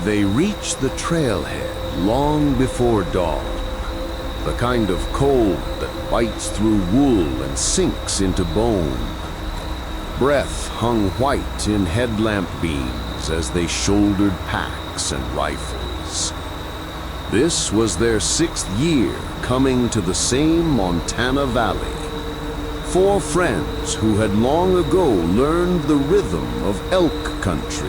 They reached the trailhead long before dawn, the kind of cold that bites through wool and sinks into bone. Breath hung white in headlamp beams as they shouldered packs and rifles. This was their 6th year coming to the same Montana Valley. 4 friends who had long ago learned the rhythm of elk country.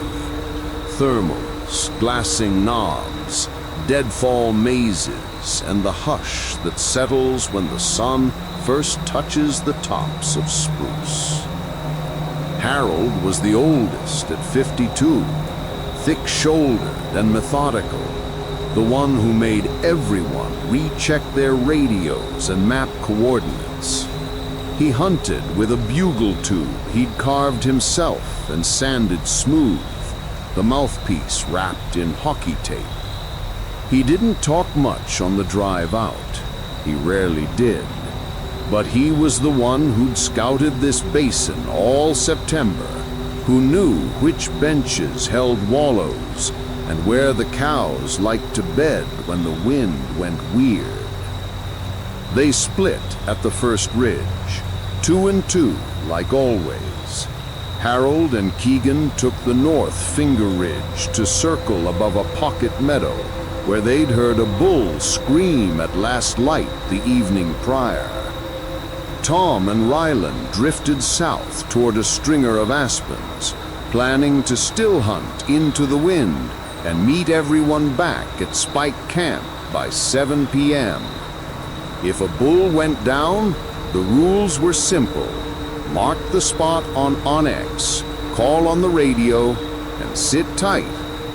Thermals, glassing knobs, deadfall mazes, and the hush that settles when the sun first touches the tops of spruce. Harold was the oldest at 52, thick-shouldered and methodical, the one who made everyone recheck their radios and map coordinates. He hunted with a bugle tube he'd carved himself and sanded smooth, the mouthpiece wrapped in hockey tape. He didn't talk much on the drive out. He rarely did. But he was the one who'd scouted this basin all September, who knew which benches held wallows and where the cows liked to bed when the wind went weird. They split at the first ridge, 2 and 2, like always. Harold and Keegan took the north finger ridge to circle above a pocket meadow where they'd heard a bull scream at last light the evening prior. Tom and Ryland drifted south toward a stringer of aspens, planning to still hunt into the wind and meet everyone back at Spike Camp by 7 p.m. If a bull went down, the rules were simple. Mark the spot on Onyx, call on the radio, and sit tight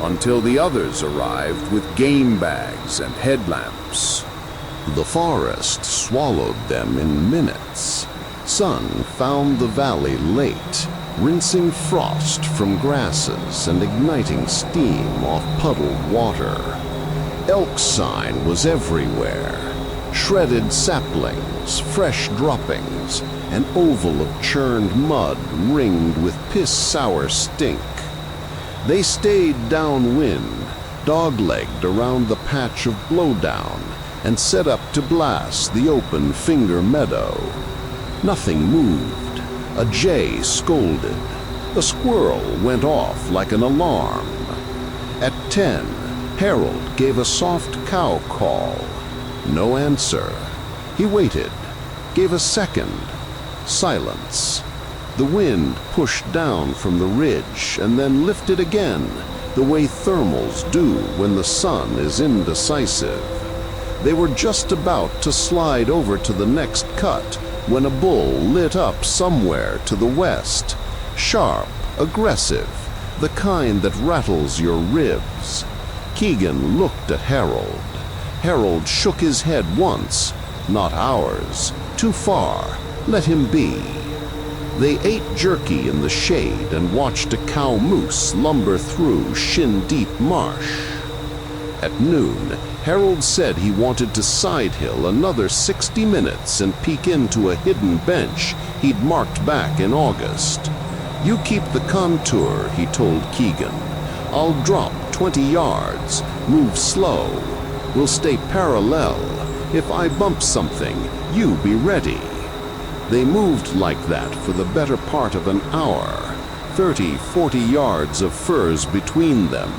until the others arrived with game bags and headlamps. The forest swallowed them in minutes. Sun found the valley late, rinsing frost from grasses and igniting steam off puddled water. Elk sign was everywhere. Shredded saplings, fresh droppings, an oval of churned mud ringed with piss-sour stink. They stayed downwind, dog-legged around the patch of blowdown, and set up to blast the open finger meadow. Nothing moved. A jay scolded. A squirrel went off like an alarm. At 10, Harold gave a soft cow call. No answer. He waited, gave a second. Silence. The wind pushed down from the ridge and then lifted again, the way thermals do when the sun is indecisive. They were just about to slide over to the next cut when a bull lit up somewhere to the west. Sharp, aggressive, the kind that rattles your ribs. Keegan looked at Harold. Harold shook his head once. Not ours. Too far. Let him be. They ate jerky in the shade and watched a cow moose lumber through shin-deep marsh. At noon, Harold said he wanted to side-hill another 60 minutes and peek into a hidden bench he'd marked back in August. You keep the contour, he told Keegan. I'll drop 20 yards, move slow. We'll stay parallel. If I bump something, you be ready. They moved like that for the better part of an hour, 30, 40 yards of furs between them,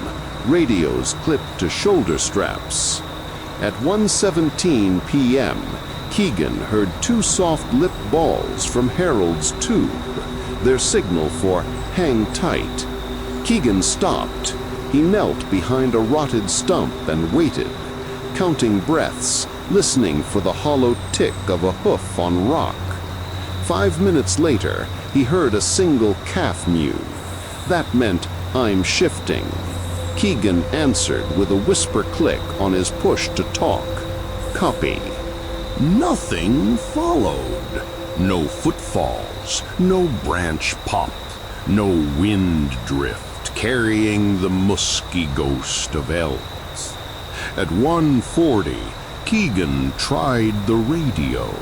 radios clipped to shoulder straps. At 1:17 p.m., Keegan heard 2 soft lip balls from Harold's tube, their signal for hang tight. Keegan stopped. He knelt behind a rotted stump and waited, counting breaths, listening for the hollow tick of a hoof on rock. 5 minutes later, he heard a single calf mew. That meant, I'm shifting. Keegan answered with a whisper click on his push to talk. Copy. Nothing followed. No footfalls, no branch pop, no wind drift carrying the musky ghost of elks. At 1:40, Keegan tried the radio.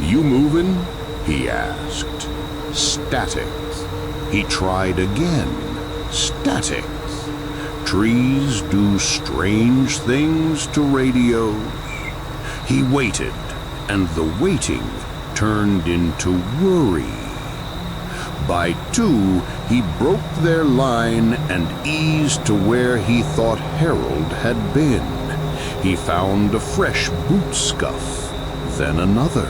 You moving? He asked. Static. He tried again. Static. Trees do strange things to radios. He waited, and the waiting turned into worry. By 2, he broke their line and eased to where he thought Harold had been. He found a fresh boot scuff, then another.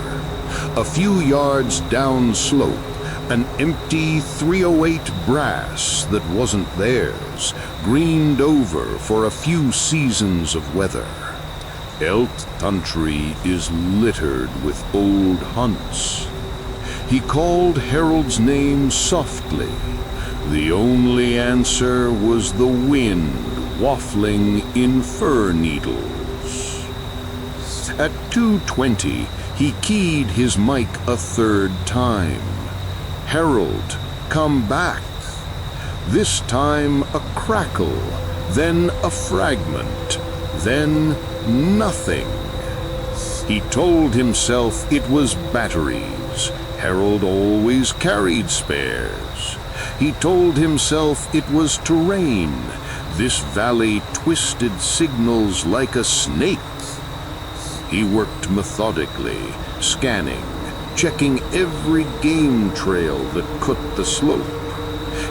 A few yards downslope, an empty 308 brass that wasn't theirs, greened over for a few seasons of weather. Elk country is littered with old hunts. He called Harold's name softly. The only answer was the wind waffling in fir needles. At 2:20, he keyed his mic a 3rd time. Harold, come back. This time a crackle, then a fragment, then nothing. He told himself it was batteries. Harold always carried spares. He told himself it was terrain. This valley twisted signals like a snake. He worked methodically, scanning, checking every game trail that cut the slope.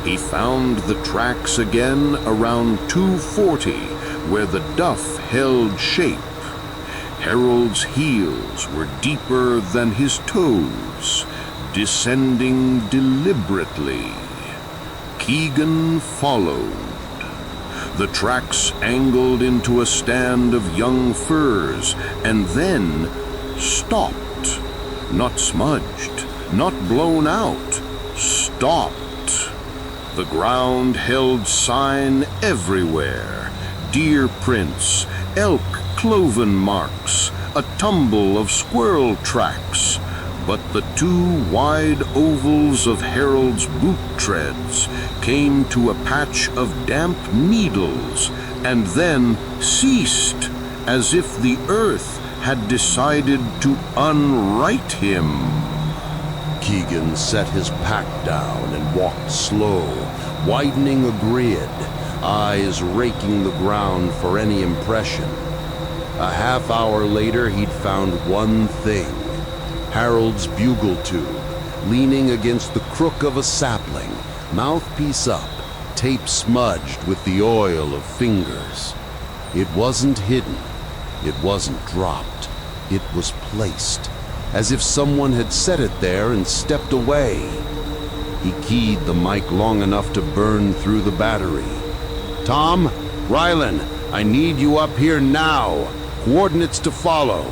He found the tracks again around 240, where the duff held shape. Harold's heels were deeper than his toes, descending deliberately. Keegan followed. The tracks angled into a stand of young firs and then stopped. Not smudged, not blown out, stopped. The ground held sign everywhere. Deer prints, elk cloven marks, a tumble of squirrel tracks. But the 2 wide ovals of Harold's boot treads came to a patch of damp needles and then ceased, as if the earth had decided to unright him. Keegan set his pack down and walked slow, widening a grid, eyes raking the ground for any impression. A half hour later, he'd found one thing. Harold's bugle tube, leaning against the crook of a sapling, mouthpiece up, tape smudged with the oil of fingers. It wasn't hidden. It wasn't dropped. It was placed, as if someone had set it there and stepped away. He keyed the mic long enough to burn through the battery. Tom, Rylan, I need you up here now. Coordinates to follow.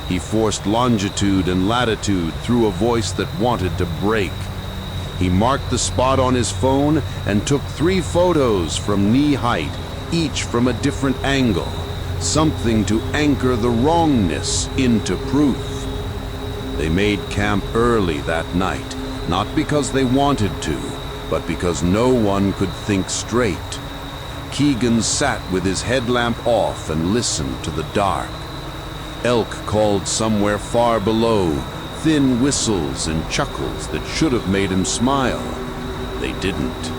He forced longitude and latitude through a voice that wanted to break. He marked the spot on his phone and took 3 photos from knee height, each from a different angle, something to anchor the wrongness into proof. They made camp early that night, not because they wanted to, but because no one could think straight. Keegan sat with his headlamp off and listened to the dark. Elk called somewhere far below, thin whistles and chuckles that should have made him smile. They didn't.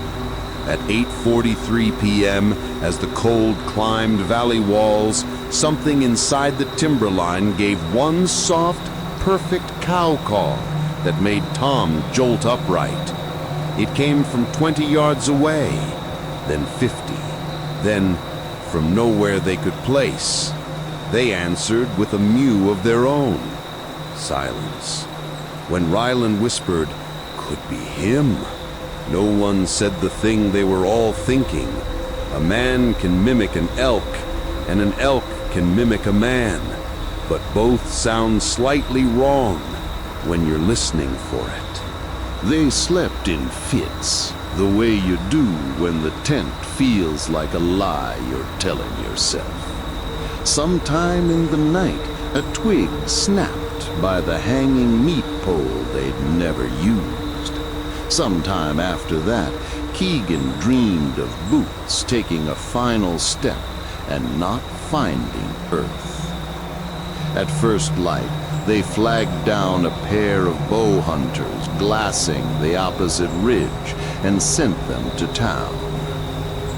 At 8:43 p.m., as the cold climbed valley walls, something inside the timberline gave one soft, perfect cow call that made Tom jolt upright. It came from 20 yards away, then 50, then from nowhere they could place. They answered with a mew of their own. Silence. When Rylan whispered, "Could be him," no one said the thing they were all thinking. A man can mimic an elk, and an elk can mimic a man, but both sound slightly wrong when you're listening for it. They slept in fits, the way you do when the tent feels like a lie you're telling yourself. Sometime in the night, a twig snapped by the hanging meat pole they'd never used. Sometime after that, Keegan dreamed of boots taking a final step and not finding Earth. At first light, they flagged down a pair of bow hunters glassing the opposite ridge and sent them to town.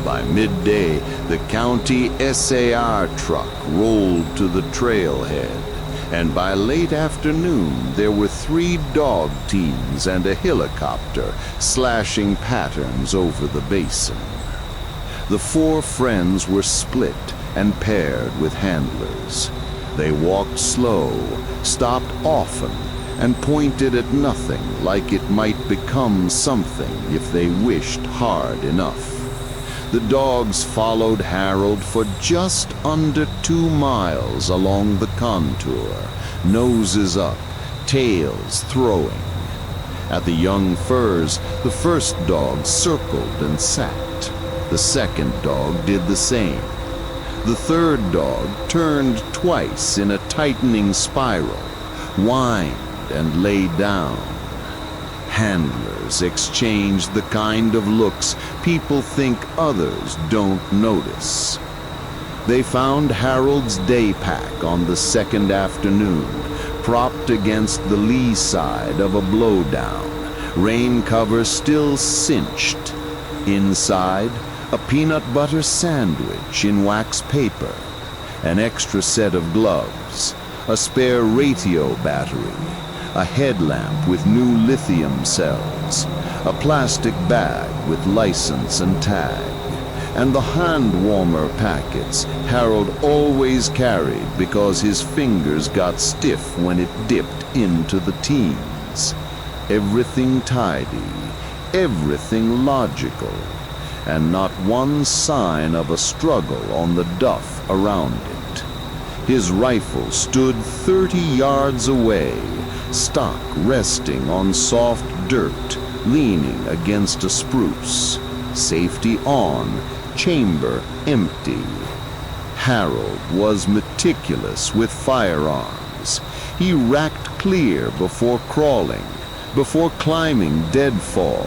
By midday, the county SAR truck rolled to the trailhead, and by late afternoon there were 3 dog teams and a helicopter slashing patterns over the basin. The 4 friends were split and paired with handlers. They walked slow, stopped often, and pointed at nothing like it might become something if they wished hard enough. The dogs followed Harold for just under 2 miles along the contour, noses up, tails throwing. At the young firs, the first dog circled and sat. The second dog did the same. The third dog turned twice in a tightening spiral, whined and lay down. Handlers exchanged the kind of looks people think others don't notice. They found Harold's day pack on the second afternoon, propped against the lee side of a blowdown, rain cover still cinched. Inside, a peanut butter sandwich in wax paper, an extra set of gloves, a spare radio battery, a headlamp with new lithium cells, a plastic bag with license and tag, and the hand warmer packets Harold always carried because his fingers got stiff when it dipped into the teens. Everything tidy, everything logical, and not one sign of a struggle on the duff around it. His rifle stood 30 yards away, stock resting on soft dirt, leaning against a spruce. Safety on, chamber empty. Harold was meticulous with firearms. He racked clear before crawling, before climbing deadfall,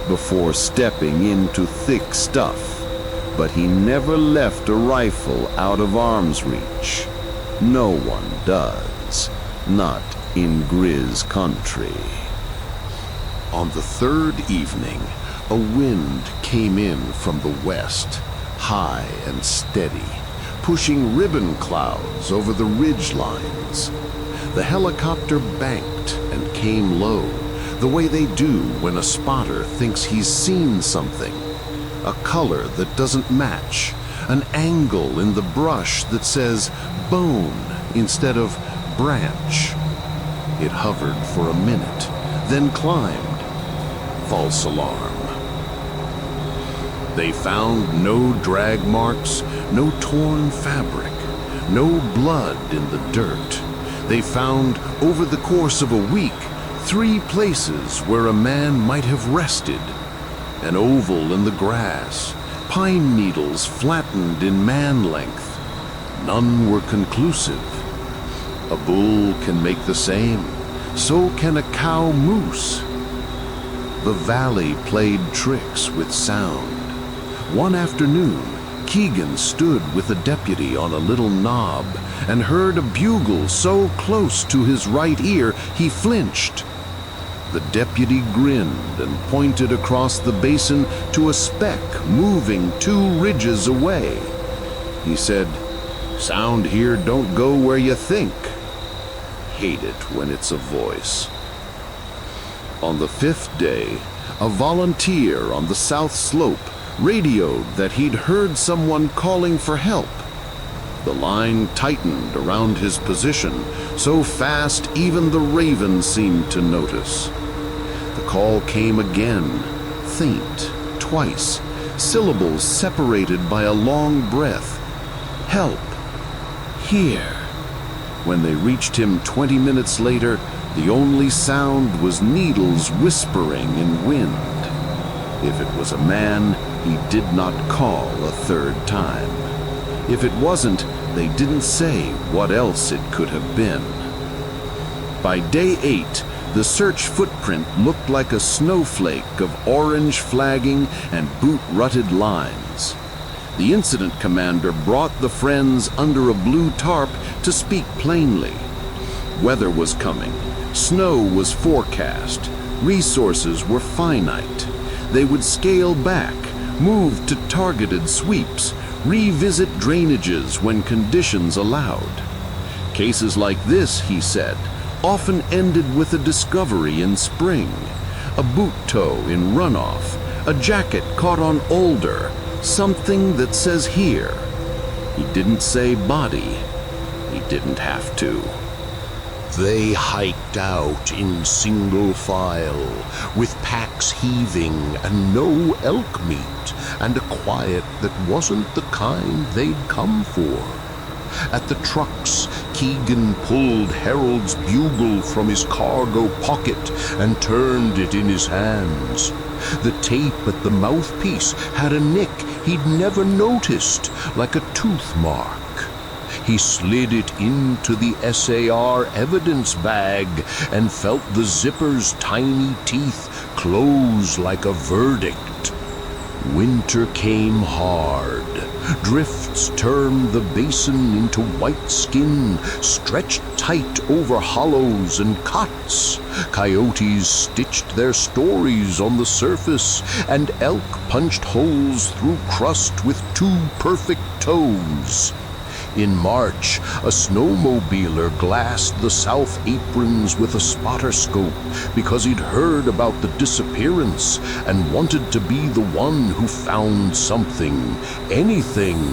before stepping into thick stuff. But he never left a rifle out of arm's reach. No one does. Not in Grizz country. On the third evening, a wind came in from the west, high and steady, pushing ribbon clouds over the ridge lines. The helicopter banked and came low, the way they do when a spotter thinks he's seen something. A color that doesn't match, an angle in the brush that says bone instead of branch. It hovered for a minute, then climbed. False alarm. They found no drag marks, no torn fabric, no blood in the dirt. They found, over the course of a week, 3 places where a man might have rested. An oval in the grass, pine needles flattened in man length. None were conclusive. A bull can make the same, so can a cow moose. The valley played tricks with sound. One afternoon, Keegan stood with a deputy on a little knob and heard a bugle so close to his right ear he flinched. The deputy grinned and pointed across the basin to a speck moving 2 ridges away. He said, "Sound here don't go where you think." Hate it when it's a voice. On the 5th day, a volunteer on the south slope radioed that he'd heard someone calling for help. The line tightened around his position, so fast even the raven seemed to notice. The call came again, faint, twice, syllables separated by a long breath. Help! Here! When they reached him 20 minutes later, the only sound was needles whispering in wind. If it was a man, he did not call a 3rd time. If it wasn't, they didn't say what else it could have been. By day 8, the search footprint looked like a snowflake of orange flagging and boot-rutted lines. The incident commander brought the friends under a blue tarp to speak plainly. Weather was coming. Snow was forecast. Resources were finite. They would scale back, move to targeted sweeps, revisit drainages when conditions allowed. Cases like this, he said, often ended with a discovery in spring, a boot toe in runoff, a jacket caught on alder, something that says here. He didn't say body. He didn't have to. They hiked out in single file, with packs heaving and no elk meat, and a quiet that wasn't the kind they'd come for. At the trucks, Keegan pulled Harold's bugle from his cargo pocket and turned it in his hands. The tape at the mouthpiece had a nick he'd never noticed, like a tooth mark. He slid it into the SAR evidence bag and felt the zipper's tiny teeth close like a verdict. Winter came hard. Drifts turned the basin into white skin, stretched tight over hollows and cuts. Coyotes stitched their stories on the surface, and elk punched holes through crust with two perfect toes. In March, a snowmobiler glassed the South Aprons with a spotter scope because he'd heard about the disappearance and wanted to be the one who found something, anything.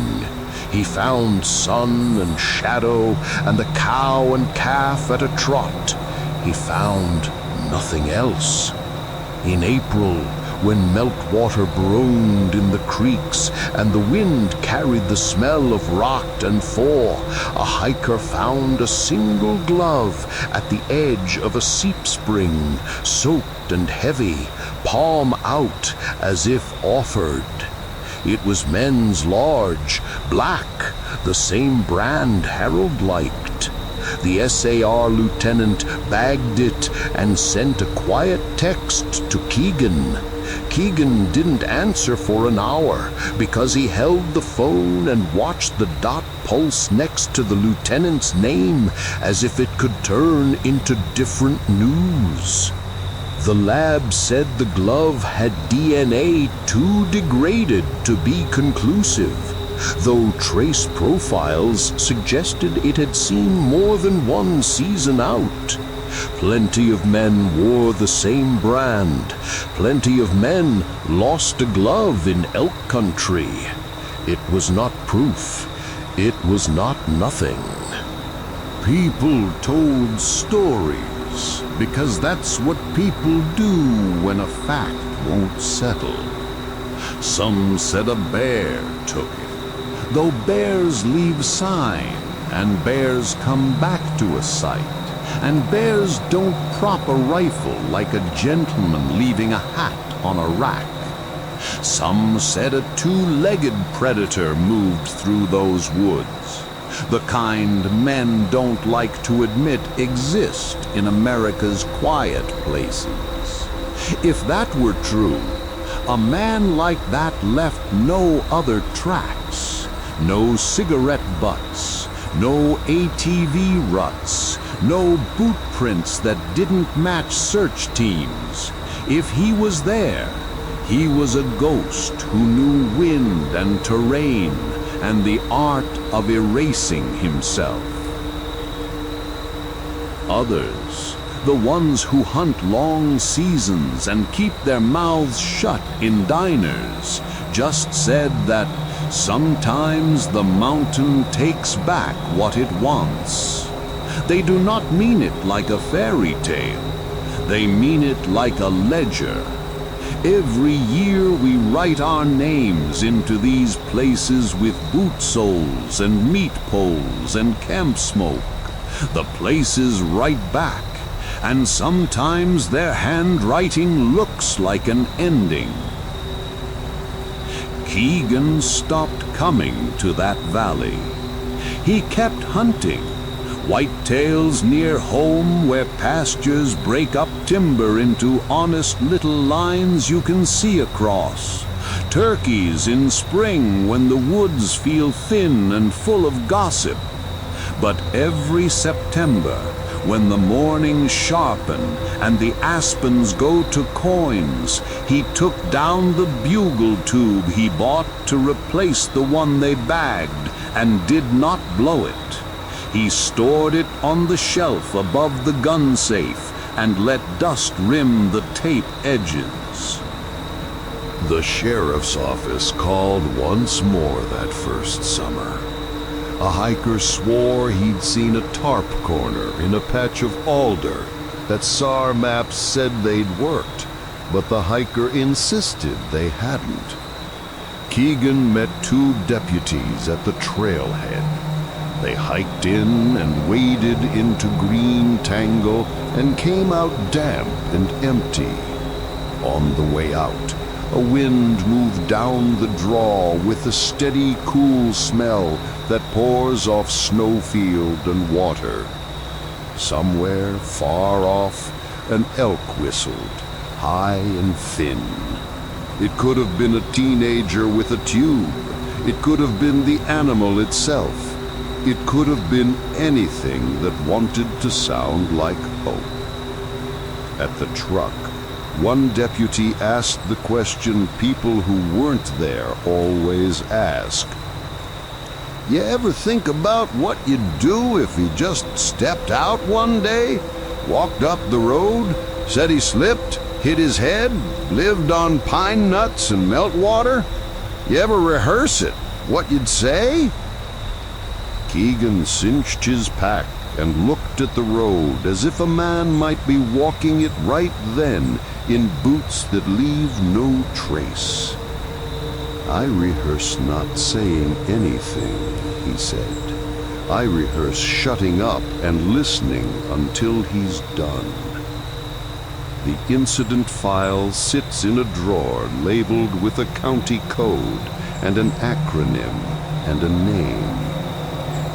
He found sun and shadow and the cow and calf at a trot. He found nothing else. In April, when meltwater groaned in the creeks and the wind carried the smell of rot and thaw, a hiker found a single glove at the edge of a seep spring, soaked and heavy, palm out as if offered. It was men's large, black, the same brand Harold liked. The SAR lieutenant bagged it and sent a quiet text to Keegan. Keegan didn't answer for an hour because he held the phone and watched the dot pulse next to the lieutenant's name as if it could turn into different news. The lab said the glove had DNA too degraded to be conclusive, though trace profiles suggested it had seen more than one season out. Plenty of men wore the same brand. Plenty of men lost a glove in elk country. It was not proof. It was not nothing. People told stories because that's what people do when a fact won't settle. Some said a bear took it, though bears leave sign and bears come back to a site. And bears don't prop a rifle like a gentleman leaving a hat on a rack. Some said a two-legged predator moved through those woods, the kind men don't like to admit exist in America's quiet places. If that were true, a man like that left no other tracks, no cigarette butts, no ATV ruts, no boot prints that didn't match search teams. If he was there, he was a ghost who knew wind and terrain and the art of erasing himself. Others, the ones who hunt long seasons and keep their mouths shut in diners, just said that sometimes the mountain takes back what it wants. They do not mean it like a fairy tale. They mean it like a ledger. Every year we write our names into these places with boot soles and meat poles and camp smoke. The places write back, and sometimes their handwriting looks like an ending. Keegan stopped coming to that valley. He kept hunting. Whitetails near home where pastures break up timber into honest little lines you can see across. Turkeys in spring when the woods feel thin and full of gossip. But every September, when the mornings sharpen and the aspens go to coins, he took down the bugle tube he bought to replace the one they bagged and did not blow it. He stored it on the shelf above the gun safe and let dust rim the tape edges. The sheriff's office called once more that first summer. A hiker swore he'd seen a tarp corner in a patch of alder that SAR maps said they'd worked, but the hiker insisted they hadn't. Keegan met two deputies at the trailhead. They hiked in and waded into green tangle and came out damp and empty. On the way out, a wind moved down the draw with a steady, cool smell that pours off snowfield and water. Somewhere far off, an elk whistled, high and thin. It could have been a teenager with a tube. It could have been the animal itself. It could have been anything that wanted to sound like hope. At the truck, one deputy asked the question people who weren't there always ask. You ever think about what you'd do if he just stepped out one day, walked up the road, said he slipped, hit his head, lived on pine nuts and meltwater? You ever rehearse it, what you'd say? Keegan cinched his pack and looked at the road as if a man might be walking it right then in boots that leave no trace. I rehearse not saying anything, he said. I rehearse shutting up and listening until he's done. The incident file sits in a drawer labeled with a county code and an acronym and a name.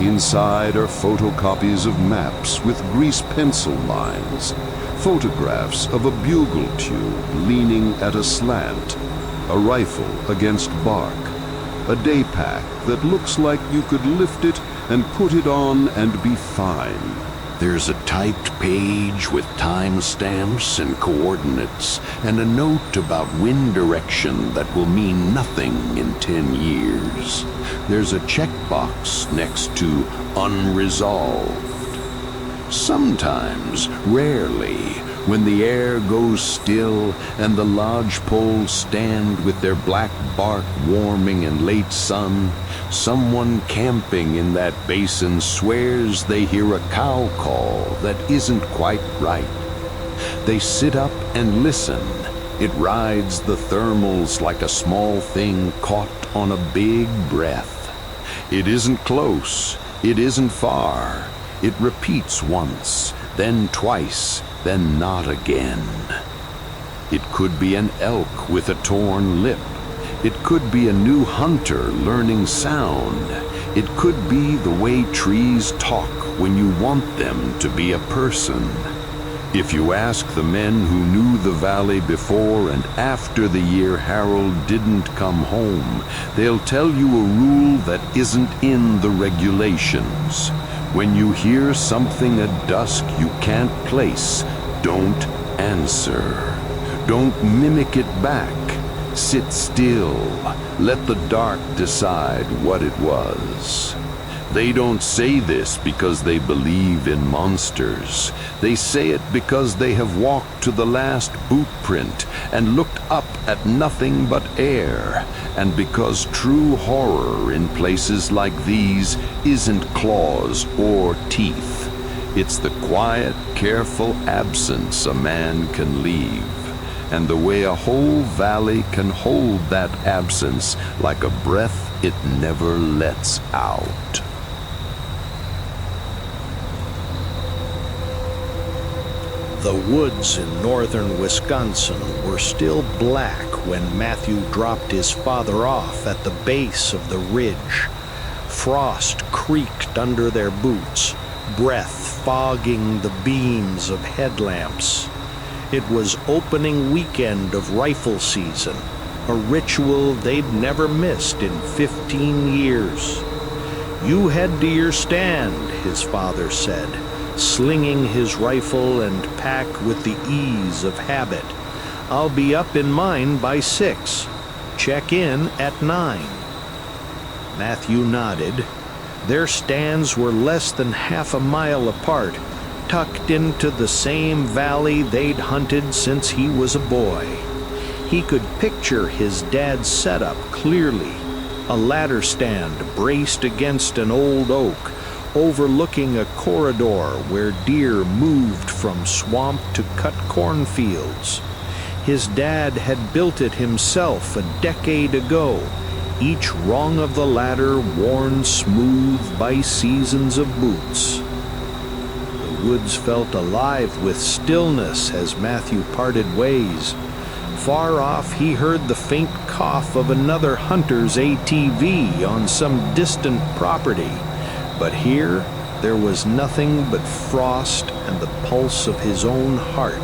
Inside are photocopies of maps with grease pencil lines, photographs of a bugle tube leaning at a slant, a rifle against bark, a day pack that looks like you could lift it and put it on and be fine. There's a typed page with timestamps and coordinates and a note about wind direction that will mean nothing in 10 years. There's a checkbox next to unresolved. Sometimes, rarely, when the air goes still and the lodge poles stand with their black bark warming in late sun, someone camping in that basin swears they hear a cow call that isn't quite right. They sit up and listen. It rides the thermals like a small thing caught on a big breath. It isn't close, it isn't far. It repeats once, then twice, then not again. It could be an elk with a torn lip. It could be a new hunter learning sound. It could be the way trees talk when you want them to be a person. If you ask the men who knew the valley before and after the year Harold didn't come home, they'll tell you a rule that isn't in the regulations. When you hear something at dusk you can't place, don't answer. Don't mimic it back. Sit still. Let the dark decide what it was. They don't say this because they believe in monsters. They say it because they have walked to the last boot print and looked up at nothing but air, and because true horror in places like these isn't claws or teeth. It's the quiet, careful absence a man can leave, and the way a whole valley can hold that absence like a breath it never lets out. The woods in northern Wisconsin were still black when Matthew dropped his father off at the base of the ridge. Frost creaked under their boots, breath fogging the beams of headlamps. It was opening weekend of rifle season, a ritual they'd never missed in 15 years. "You head to your stand," his father said. slinging his rifle and pack with the ease of habit. "I'll be up in mine by 6. Check in at 9. Matthew nodded. Their stands were less than half a mile apart, tucked into the same valley they'd hunted since he was a boy. He could picture his dad's setup clearly. A ladder stand braced against an old oak, overlooking a corridor where deer moved from swamp to cut cornfields. His dad had built it himself a decade ago, each rung of the ladder worn smooth by seasons of boots. The woods felt alive with stillness as Matthew parted ways. Far off, he heard the faint cough of another hunter's ATV on some distant property. But here, there was nothing but frost and the pulse of his own heart.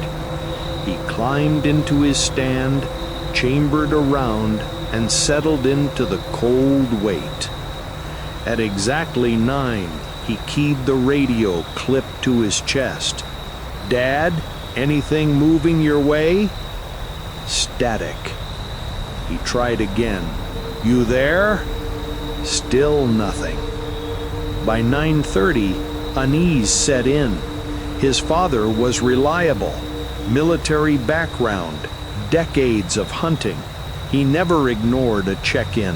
He climbed into his stand, chambered around, and settled into the cold weight. At exactly 9, he keyed the radio clipped to his chest. "Dad, anything moving your way?" Static. He tried again. "You there?" Still nothing. By 9:30, unease set in. His father was reliable. Military background, decades of hunting. He never ignored a check-in.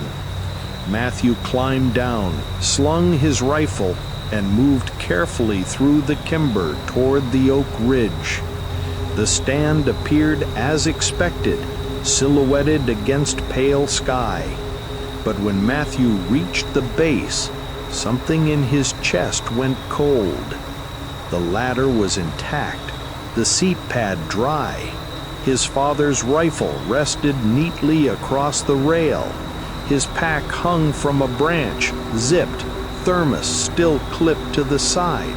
Matthew climbed down, slung his rifle, and moved carefully through the kimber toward the oak ridge. The stand appeared as expected, silhouetted against pale sky. But when Matthew reached the base, something in his chest went cold. The ladder was intact, the seat pad dry. His father's rifle rested neatly across the rail. His pack hung from a branch, zipped, thermos still clipped to the side.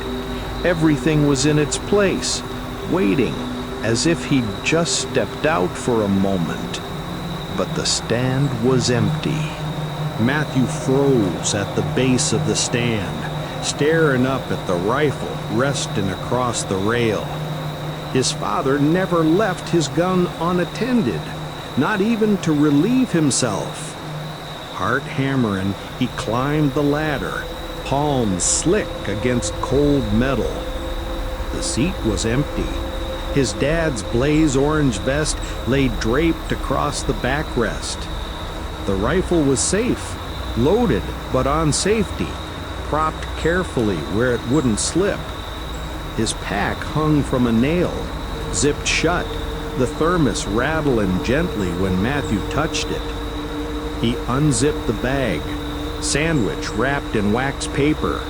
Everything was in its place, waiting, as if he'd just stepped out for a moment. But the stand was empty. Matthew froze at the base of the stand, staring up at the rifle resting across the rail. His father never left his gun unattended, not even to relieve himself. Heart hammering, he climbed the ladder, palms slick against cold metal. The seat was empty. His dad's blaze orange vest lay draped across the backrest. The rifle was safe, loaded but on safety, propped carefully where it wouldn't slip. His pack hung from a nail, zipped shut, the thermos rattling gently when Matthew touched it. He unzipped the bag, sandwich wrapped in wax paper,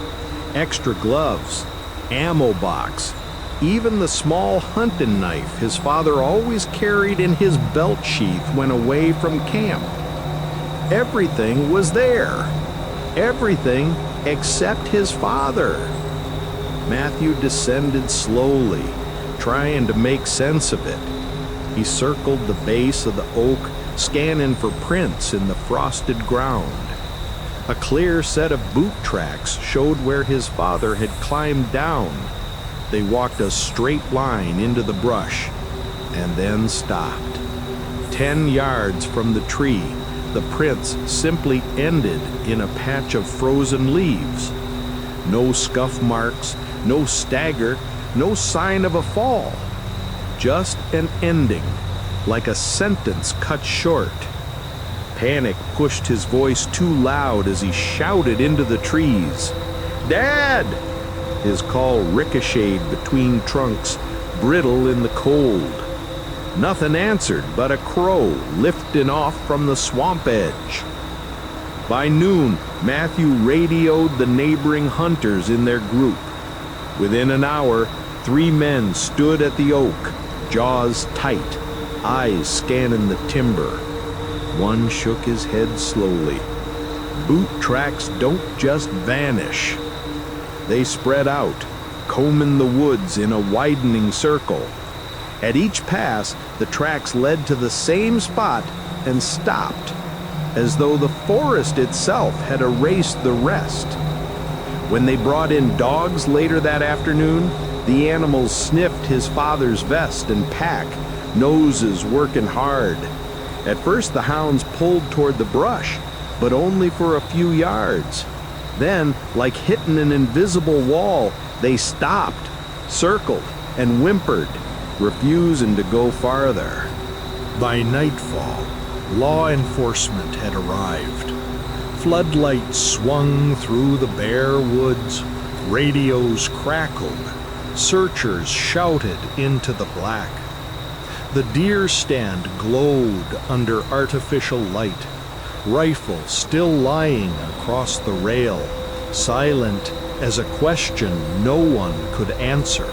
extra gloves, ammo box, even the small hunting knife his father always carried in his belt sheath when away from camp. Everything was there. Everything except his father. Matthew descended slowly, trying to make sense of it. He circled the base of the oak, scanning for prints in the frosted ground. A clear set of boot tracks showed where his father had climbed down. They walked a straight line into the brush, and then stopped. 10 yards from the tree, the prints simply ended in a patch of frozen leaves. No scuff marks, no stagger, no sign of a fall. Just an ending, like a sentence cut short. Panic pushed his voice too loud as he shouted into the trees. "Dad!" His call ricocheted between trunks, brittle in the cold. Nothing answered but a crow lifting off from the swamp edge. By noon, Matthew radioed the neighboring hunters in their group. Within an hour, 3 men stood at the oak, jaws tight, eyes scanning the timber. One shook his head slowly. Boot tracks don't just vanish. They spread out, combing the woods in a widening circle. At each pass, the tracks led to the same spot and stopped, as though the forest itself had erased the rest. When they brought in dogs later that afternoon, the animals sniffed his father's vest and pack, noses working hard. At first the hounds pulled toward the brush, but only for a few yards. Then, like hitting an invisible wall, they stopped, circled, and whimpered, refusing to go farther. By nightfall, law enforcement had arrived. Floodlights swung through the bare woods, radios crackled, searchers shouted into the black. The deer stand glowed under artificial light, rifle still lying across the rail, silent as a question no one could answer.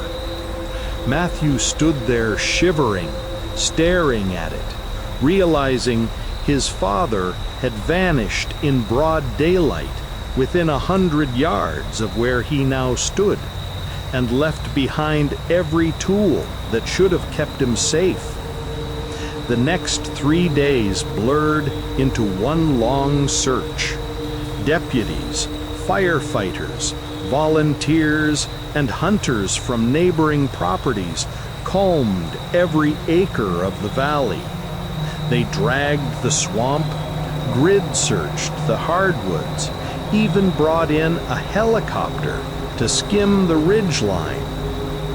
Matthew stood there shivering, staring at it, realizing his father had vanished in broad daylight within 100 yards of where he now stood, and left behind every tool that should have kept him safe. The next 3 days blurred into one long search. Deputies, firefighters, volunteers, and hunters from neighboring properties combed every acre of the valley. They dragged the swamp, grid-searched the hardwoods, even brought in a helicopter to skim the ridgeline.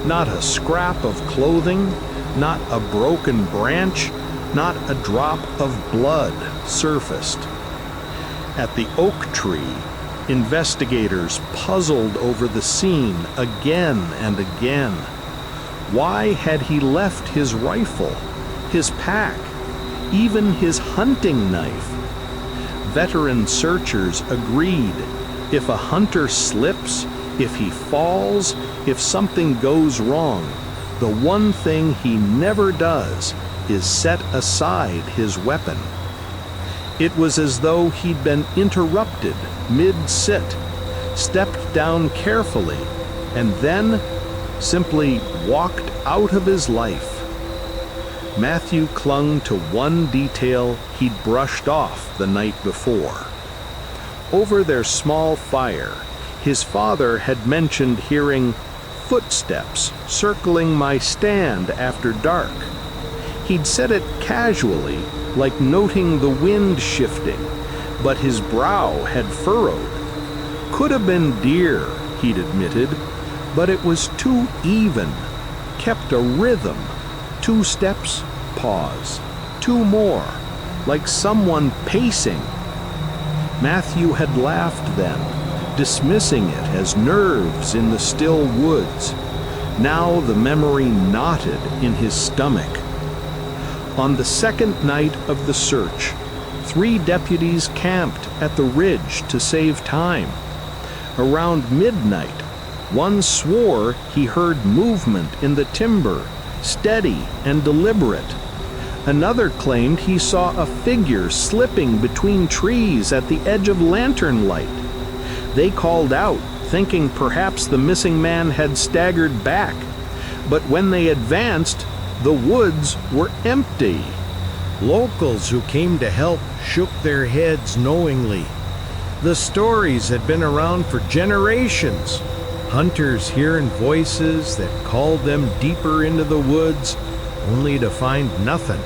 Not a scrap of clothing, not a broken branch, not a drop of blood surfaced. At the oak tree, investigators puzzled over the scene again and again. Why had he left his rifle, his pack, even his hunting knife? Veteran searchers agreed, if a hunter slips, if he falls, if something goes wrong, the one thing he never does is set aside his weapon. It was as though he'd been interrupted mid-sit, stepped down carefully, and then simply walked out of his life. Matthew clung to one detail he'd brushed off the night before. Over their small fire, his father had mentioned hearing footsteps circling my stand after dark. He'd said it casually, like noting the wind shifting, but his brow had furrowed. Could have been deer, he'd admitted, but it was too even, kept a rhythm. 2 steps, pause. 2 more, like someone pacing. Matthew had laughed then, dismissing it as nerves in the still woods. Now the memory knotted in his stomach. On the second night of the search, 3 deputies camped at the ridge to save time. Around midnight, one swore he heard movement in the timber, steady and deliberate. Another claimed he saw a figure slipping between trees at the edge of lantern light. They called out, thinking perhaps the missing man had staggered back. But when they advanced, the woods were empty. Locals who came to help shook their heads knowingly. The stories had been around for generations. Hunters hearing voices that called them deeper into the woods, only to find nothing.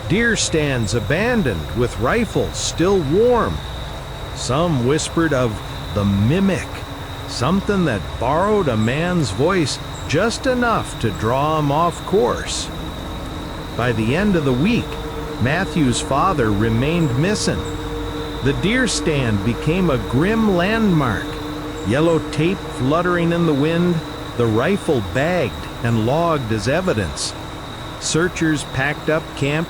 Deer stands abandoned with rifles still warm. Some whispered of the mimic, something that borrowed a man's voice just enough to draw him off course. By the end of the week, Matthew's father remained missing. The deer stand became a grim landmark, yellow tape fluttering in the wind, the rifle bagged and logged as evidence. Searchers packed up camp,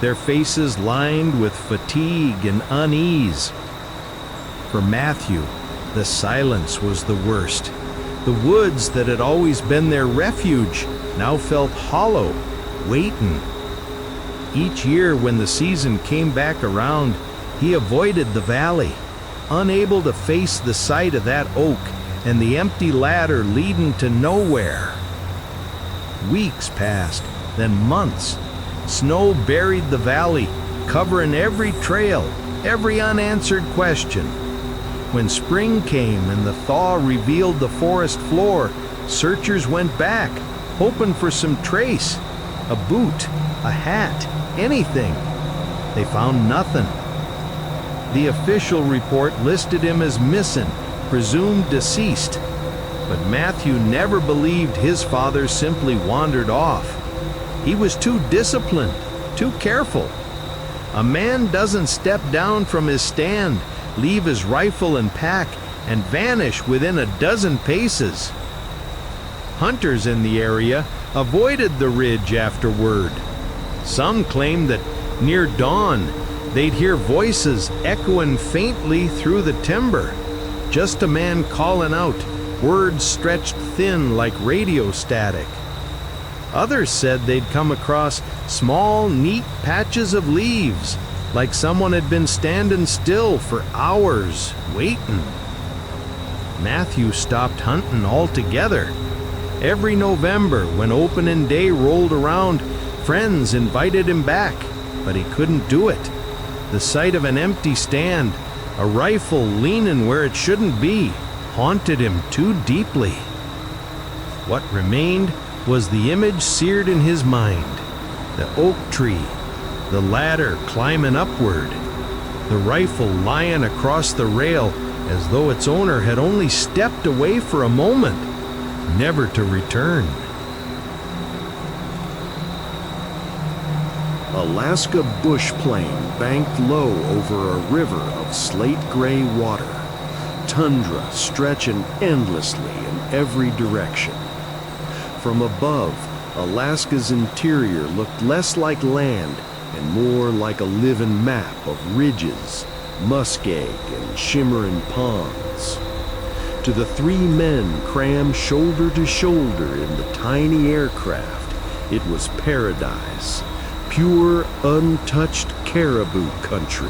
their faces lined with fatigue and unease. For Matthew, the silence was the worst. The woods that had always been their refuge now felt hollow, waiting. Each year when the season came back around, he avoided the valley, unable to face the sight of that oak and the empty ladder leading to nowhere. Weeks passed, then months. Snow buried the valley, covering every trail, every unanswered question. When spring came and the thaw revealed the forest floor, searchers went back, hoping for some trace. A boot, a hat, anything. They found nothing. The official report listed him as missing, presumed deceased. But Matthew never believed his father simply wandered off. He was too disciplined, too careful. A man doesn't step down from his stand, leave his rifle and pack, and vanish within a dozen paces. Hunters in the area avoided the ridge afterward. Some claimed that near dawn they'd hear voices echoing faintly through the timber. Just a man calling out, words stretched thin like radio static. Others said they'd come across small, neat patches of leaves, like someone had been standing still for hours, waiting. Matthew stopped hunting altogether. Every November, when opening day rolled around, friends invited him back, but he couldn't do it. The sight of an empty stand, a rifle leaning where it shouldn't be, haunted him too deeply. What remained was the image seared in his mind. The oak tree, the ladder climbing upward, the rifle lying across the rail as though its owner had only stepped away for a moment, never to return. Alaska bush plain banked low over a river of slate-gray water, tundra stretching endlessly in every direction. From above, Alaska's interior looked less like land and more like a living map of ridges, muskeg, and shimmering ponds. To the three men crammed shoulder to shoulder in the tiny aircraft, it was paradise, pure, untouched Caribou country.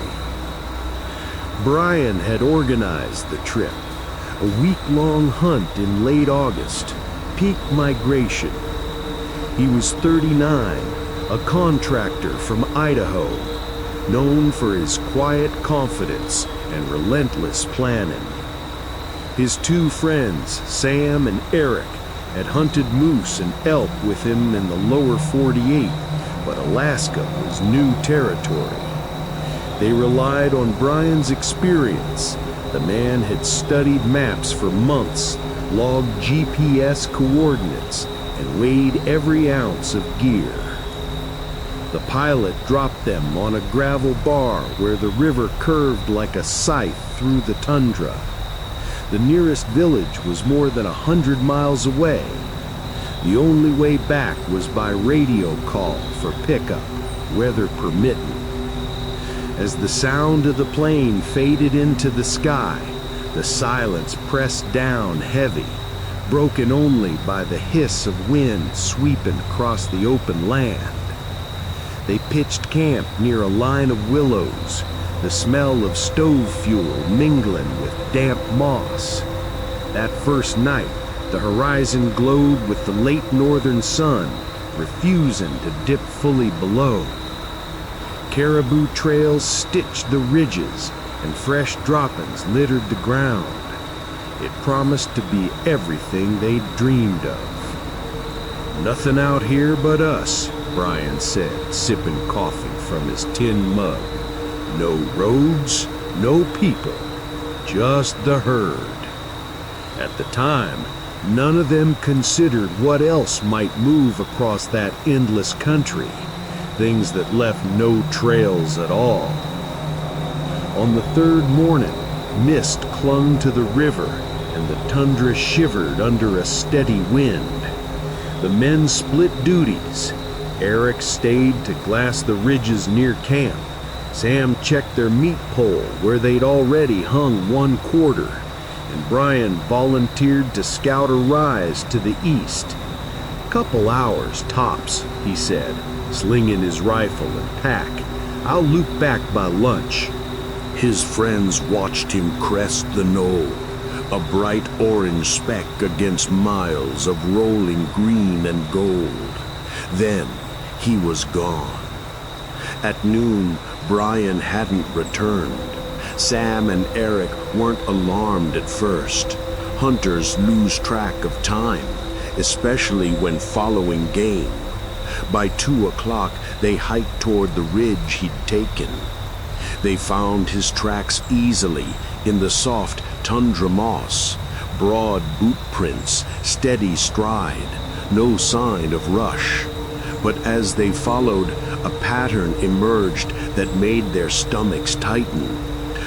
Brian had organized the trip, a week-long hunt in late August, peak migration. He was 39, a contractor from Idaho, known for his quiet confidence and relentless planning. His two friends, Sam and Eric, had hunted moose and elk with him in the lower 48, but Alaska was new territory. They relied on Brian's experience. The man had studied maps for months, logged GPS coordinates, and weighed every ounce of gear. The pilot dropped them on a gravel bar where the river curved like a scythe through the tundra. The nearest village was more than 100 miles away. The only way back was by radio call for pickup, weather permitting. As the sound of the plane faded into the sky, the silence pressed down heavy, broken only by the hiss of wind sweeping across the open land. They pitched camp near a line of willows, the smell of stove fuel mingling with damp moss. That first night, the horizon glowed with the late northern sun, refusing to dip fully below. Caribou trails stitched the ridges, and fresh droppings littered the ground. It promised to be everything they'd dreamed of. "Nothing out here but us," Brian said, sipping coffee from his tin mug. "No roads, no people, just the herd." At the time, none of them considered what else might move across that endless country, things that left no trails at all. On the third morning, mist clung to the river and the tundra shivered under a steady wind. The men split duties. Eric stayed to glass the ridges near camp. Sam checked their meat pole where they'd already hung 1/4, and Brian volunteered to scout a rise to the east. "Couple hours tops," he said, slinging his rifle and pack. "I'll loop back by lunch." His friends watched him crest the knoll, a bright orange speck against miles of rolling green and gold. Then he was gone. At noon, Brian hadn't returned. Sam and Eric weren't alarmed at first. Hunters lose track of time, especially when following game. By 2 o'clock, they hiked toward the ridge he'd taken. They found his tracks easily in the soft tundra moss, broad boot prints, steady stride, no sign of rush. But as they followed, a pattern emerged that made their stomachs tighten.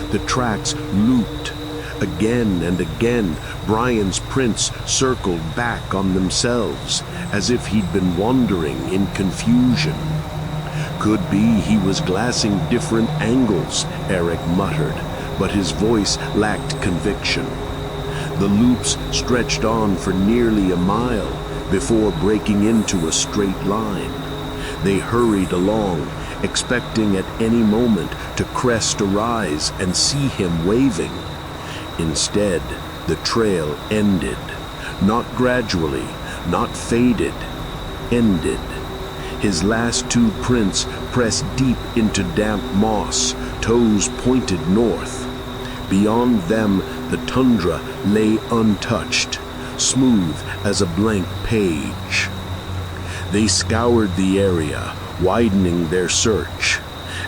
The tracks looped. Again and again, Brian's prints circled back on themselves, as if he'd been wandering in confusion. Could be he was glassing different angles, Eric muttered, but his voice lacked conviction. The loops stretched on for nearly a mile before breaking into a straight line. They hurried along, expecting at any moment to crest a rise and see him waving. Instead, the trail ended. Not gradually, not faded. Ended. His last 2 prints pressed deep into damp moss, toes pointed north. Beyond them, the tundra lay untouched, smooth as a blank page. They scoured the area, widening their search.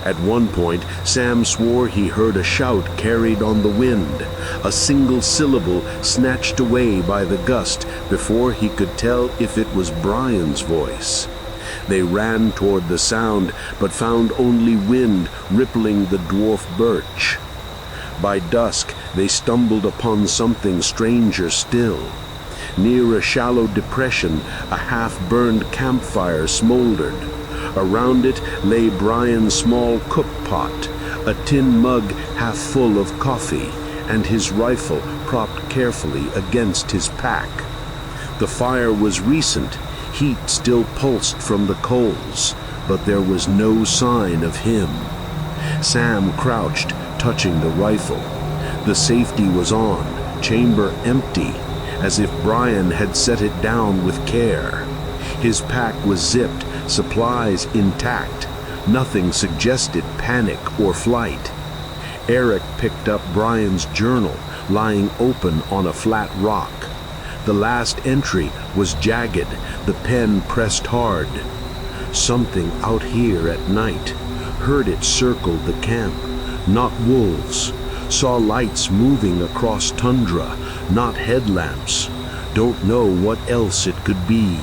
At one point, Sam swore he heard a shout carried on the wind, a single syllable snatched away by the gust before he could tell if it was Brian's voice. They ran toward the sound, but found only wind rippling the dwarf birch. By dusk, they stumbled upon something stranger still. Near a shallow depression, a half-burned campfire smoldered. Around it lay Brian's small cook pot, a tin mug half full of coffee, and his rifle propped carefully against his pack. The fire was recent, heat still pulsed from the coals, but there was no sign of him. Sam crouched, touching the rifle. The safety was on, chamber empty, as if Brian had set it down with care. His pack was zipped, supplies intact. Nothing suggested panic or flight. Eric picked up Brian's journal, lying open on a flat rock. The last entry was jagged, the pen pressed hard. Something out here at night. Heard it circle the camp. Not wolves. Saw lights moving across tundra, not headlamps. Don't know what else it could be.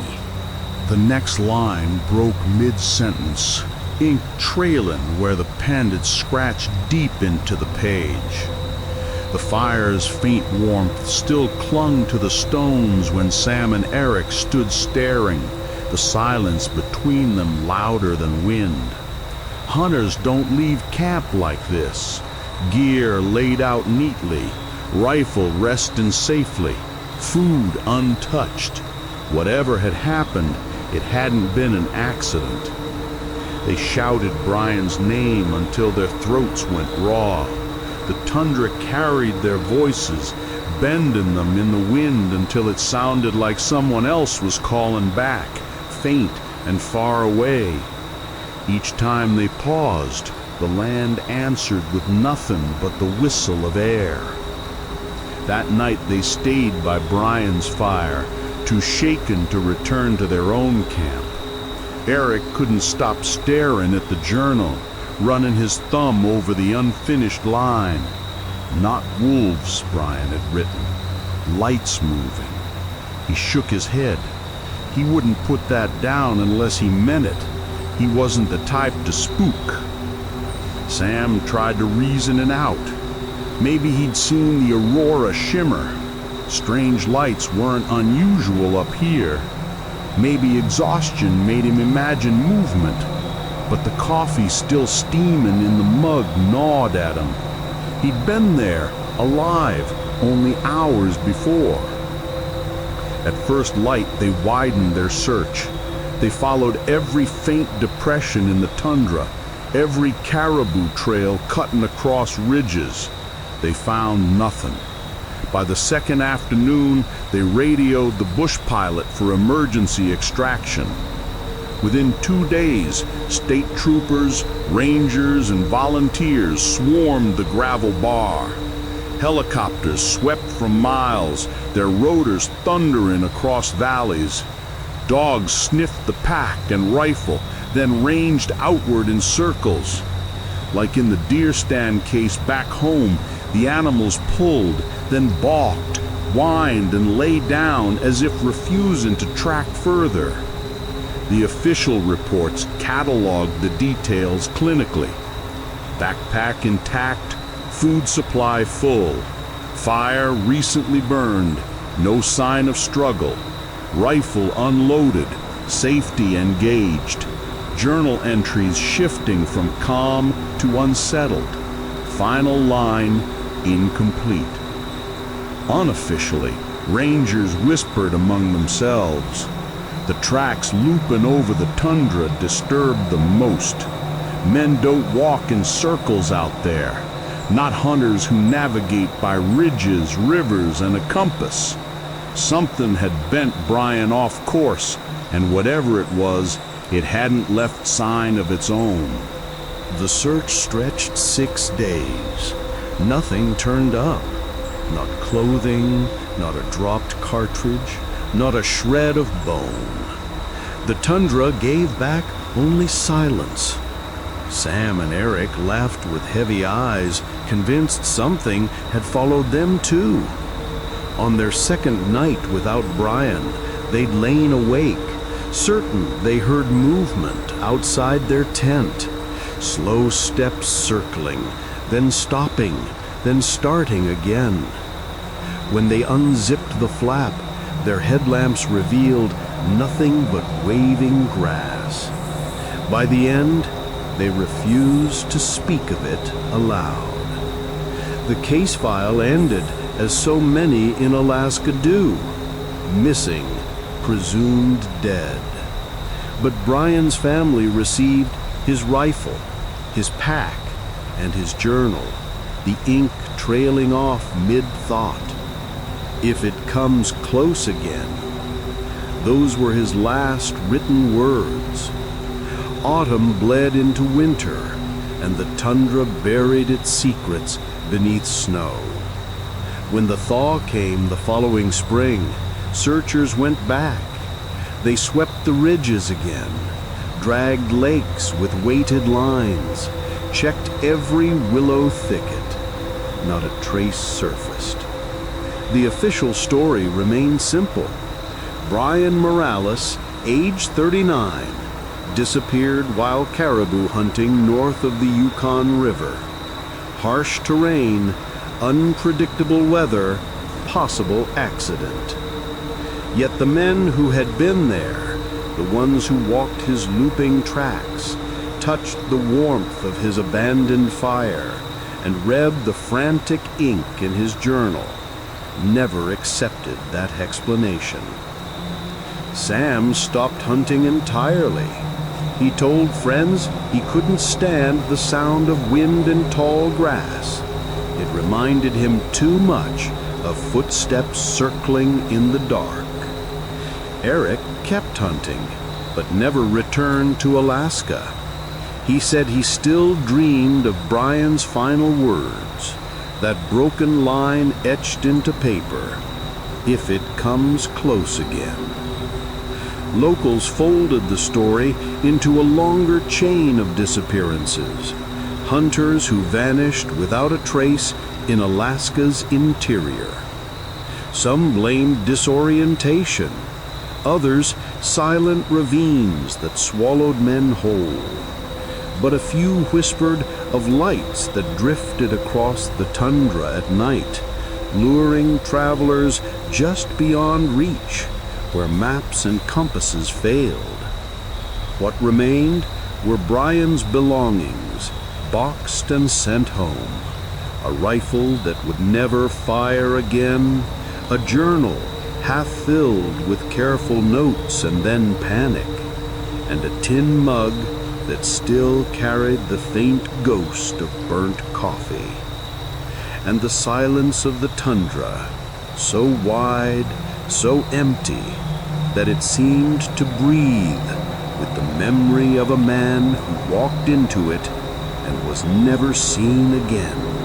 The next line broke mid-sentence, ink trailing where the pen had scratched deep into the page. The fire's faint warmth still clung to the stones when Sam and Eric stood staring, the silence between them louder than wind. Hunters don't leave camp like this. Gear laid out neatly, rifle resting safely, food untouched. Whatever had happened, it hadn't been an accident. They shouted Brian's name until their throats went raw. The tundra carried their voices, bending them in the wind until it sounded like someone else was calling back, faint and far away. Each time they paused, the land answered with nothing but the whistle of air. That night they stayed by Brian's fire, too shaken to return to their own camp. Eric couldn't stop staring at the journal, running his thumb over the unfinished line. Not wolves, Brian had written. Lights moving. He shook his head. He wouldn't put that down unless he meant it. He wasn't the type to spook. Sam tried to reason it out. Maybe he'd seen the aurora shimmer. Strange lights weren't unusual up here. Maybe exhaustion made him imagine movement. But the coffee still steaming in the mug gnawed at him. He'd been there, alive, only hours before. At first light, they widened their search. They followed every faint depression in the tundra, every caribou trail cutting across ridges. They found nothing. By the second afternoon, they radioed the bush pilot for emergency extraction. Within 2 days, state troopers, rangers, and volunteers swarmed the gravel bar. Helicopters swept from miles, their rotors thundering across valleys. Dogs sniffed the pack and rifle, then ranged outward in circles. Like in the deer stand case back home, the animals pulled, then balked, whined, and lay down as if refusing to track further. The official reports cataloged the details clinically. Backpack intact, food supply full, fire recently burned, no sign of struggle, rifle unloaded, safety engaged, journal entries shifting from calm to unsettled, final line incomplete. Unofficially, rangers whispered among themselves. The tracks looping over the tundra disturbed them most. Men don't walk in circles out there, not hunters who navigate by ridges, rivers, and a compass. Something had bent Brian off course, and whatever it was, it hadn't left sign of its own. The search stretched 6 days. Nothing turned up. Not clothing, not a dropped cartridge, not a shred of bone. The tundra gave back only silence. Sam and Eric laughed with heavy eyes, convinced something had followed them too. On their second night without Brian, they'd lain awake, certain they heard movement outside their tent. Slow steps circling, then stopping, then starting again. When they unzipped the flap, their headlamps revealed nothing but waving grass. By the end, they refused to speak of it aloud. The case file ended as so many in Alaska do: missing, presumed dead. But Brian's family received his rifle, his pack, and his journal, the ink trailing off mid-thought. If it comes close again. Those were his last written words. Autumn bled into winter, and the tundra buried its secrets beneath snow. When the thaw came the following spring, searchers went back. They swept the ridges again, dragged lakes with weighted lines, checked every willow thicket. Not a trace surfaced. The official story remained simple. Brian Morales, age 39, disappeared while caribou hunting north of the Yukon River. Harsh terrain, unpredictable weather, possible accident. Yet the men who had been there, the ones who walked his looping tracks, touched the warmth of his abandoned fire, and read the frantic ink in his journal, never accepted that explanation. Sam stopped hunting entirely. He told friends he couldn't stand the sound of wind and tall grass. It reminded him too much of footsteps circling in the dark. Eric kept hunting, but never returned to Alaska. He said he still dreamed of Brian's final words, that broken line etched into paper, "If it comes close again." Locals folded the story into a longer chain of disappearances, hunters who vanished without a trace in Alaska's interior. Some blamed disorientation, others silent ravines that swallowed men whole. But a few whispered of lights that drifted across the tundra at night, luring travelers just beyond reach, where maps and compasses failed. What remained were Brian's belongings, boxed and sent home. A rifle that would never fire again, a journal half filled with careful notes and then panic, and a tin mug that still carried the faint ghost of burnt coffee. And the silence of the tundra, so wide, so empty, that it seemed to breathe, with the memory of a man who walked into it and was never seen again.